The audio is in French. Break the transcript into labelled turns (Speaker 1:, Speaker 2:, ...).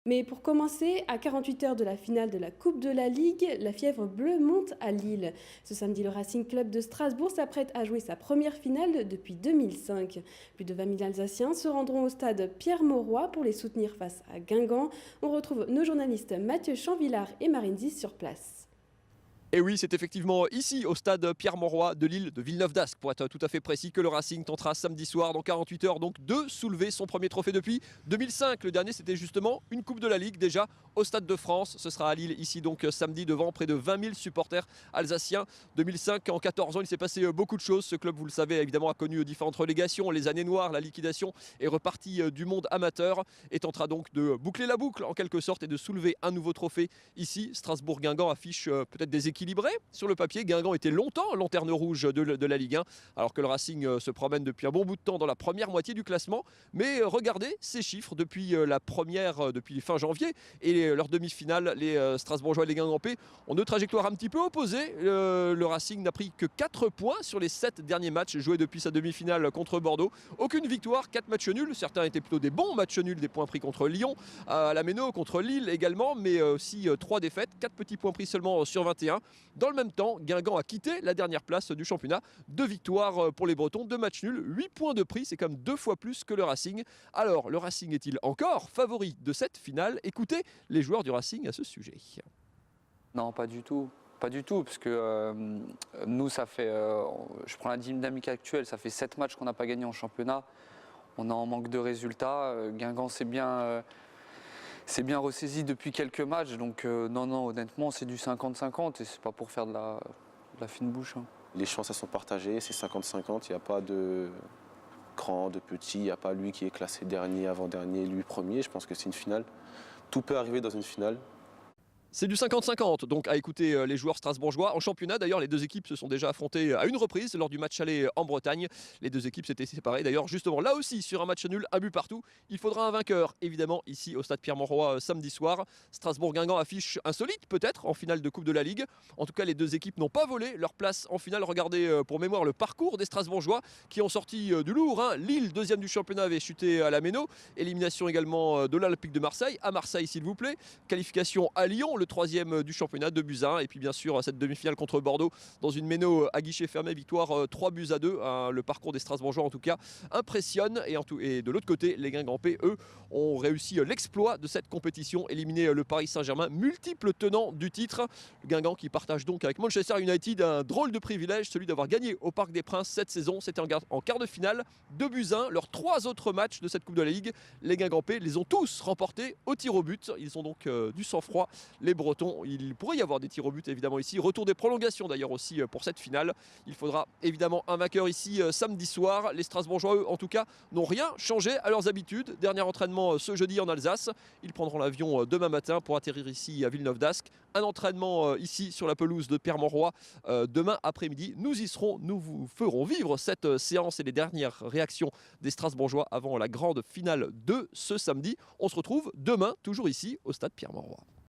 Speaker 1: Mais pour commencer, à 48 heures de la finale de la Coupe de la Ligue, la fièvre bleue monte à Lille. Ce samedi, le Racing Club de Strasbourg s'apprête à jouer sa première finale depuis 2005. Plus de 20 000 Alsaciens se rendront au stade Pierre-Mauroy pour les soutenir face à Guingamp. On retrouve nos journalistes Mathieu Chanvillard et Marine Zis sur place.
Speaker 2: Et oui, c'est effectivement ici, au stade Pierre-Mauroy de Lille, de Villeneuve-d'Ascq, pour être tout à fait précis, que le Racing tentera samedi soir, dans 48 heures, donc de soulever son premier trophée depuis 2005. Le dernier, c'était justement une Coupe de la Ligue, déjà au Stade de France. Ce sera à Lille, ici, donc samedi, devant près de 20 000 supporters alsaciens. 2005, en 14 ans, il s'est passé beaucoup de choses. Ce club, vous le savez, évidemment, a connu différentes relégations, les années noires, la liquidation, est reparti du monde amateur et tentera donc de boucler la boucle, en quelque sorte, et de soulever un nouveau trophée ici. Strasbourg-Guingamp affiche peut-être des équilibres sur le papier. Guingamp était longtemps lanterne rouge de la Ligue 1, alors que le Racing se promène depuis un bon bout de temps dans la première moitié du classement. Mais regardez ces chiffres depuis depuis fin janvier et leur demi-finale. Les Strasbourgeois et les Guingampais ont deux trajectoires un petit peu opposées. Le Racing n'a pris que 4 points sur les 7 derniers matchs joués depuis sa demi-finale contre Bordeaux. Aucune victoire, 4 matchs nuls. Certains étaient plutôt des bons matchs nuls, des points pris contre Lyon, à la Méno, contre Lille également, mais aussi 3 défaites, 4 petits points pris seulement sur 21. Dans le même temps, Guingamp a quitté la dernière place du championnat. 2 victoires pour les Bretons, 2 matchs nuls, 8 points de prix, c'est comme 2 fois plus que le Racing. Alors, le Racing est-il encore favori de cette finale? Écoutez les joueurs du Racing à ce sujet.
Speaker 3: Non, pas du tout. Pas du tout, parce que nous, ça fait, je prends la dynamique actuelle, ça fait 7 matchs qu'on n'a pas gagné en championnat. On est en manque de résultats. Guingamp, c'est bien ressaisi depuis quelques matchs, donc non, honnêtement, c'est du 50-50 et c'est pas pour faire de la fine bouche. Hein.
Speaker 4: Les chances, elles sont partagées, c'est 50-50, il n'y a pas de grand, de petit, il n'y a pas lui qui est classé dernier, avant-dernier, lui premier. Je pense que c'est une finale. Tout peut arriver dans une finale.
Speaker 2: C'est du 50-50, donc à écouter les joueurs strasbourgeois. En championnat, d'ailleurs, les deux équipes se sont déjà affrontées à une reprise lors du match aller en Bretagne. Les deux équipes s'étaient séparées, d'ailleurs, justement là aussi, sur un match nul, un but partout. Il faudra un vainqueur, évidemment, ici au stade Pierre-Mauroy samedi soir. Strasbourg-Guingamp affiche insolite, peut-être, en finale de Coupe de la Ligue. En tout cas, les deux équipes n'ont pas volé leur place en finale. Regardez pour mémoire le parcours des Strasbourgeois qui ont sorti du lourd. Hein. Lille, deuxième du championnat, avait chuté à la Méno. Élimination également de l'Olympique de Marseille. À Marseille, s'il vous plaît. Qualification à Lyon, le troisième du championnat, 2-1. Et puis bien sûr cette demi-finale contre Bordeaux dans une Méno à guichet fermé, victoire 3-2. Le parcours des Strasbourgeois en tout cas impressionne. Et de l'autre côté, les Guingampais, eux, ont réussi l'exploit de cette compétition, éliminer le Paris Saint-Germain, multiple tenant du titre. Le Guingamp qui partage donc avec Manchester United un drôle de privilège, celui d'avoir gagné au Parc des Princes cette saison. C'était en quart de finale, 2-1. Leurs 3 autres matchs de cette Coupe de la Ligue, les Guingampais les ont tous remportés au tir au but. Ils ont donc du sang-froid, les Bretons. Il pourrait y avoir des tirs au but évidemment ici. Retour des prolongations d'ailleurs aussi pour cette finale. Il faudra évidemment un vainqueur ici samedi soir. Les Strasbourgeois, eux, en tout cas, n'ont rien changé à leurs habitudes. Dernier entraînement ce jeudi en Alsace. Ils prendront l'avion demain matin pour atterrir ici à Villeneuve-d'Ascq. Un entraînement ici sur la pelouse de Pierre-Mauroy demain après-midi. Nous y serons, nous vous ferons vivre cette séance et les dernières réactions des Strasbourgeois avant la grande finale de ce samedi. On se retrouve demain, toujours ici au stade Pierre-Mauroy.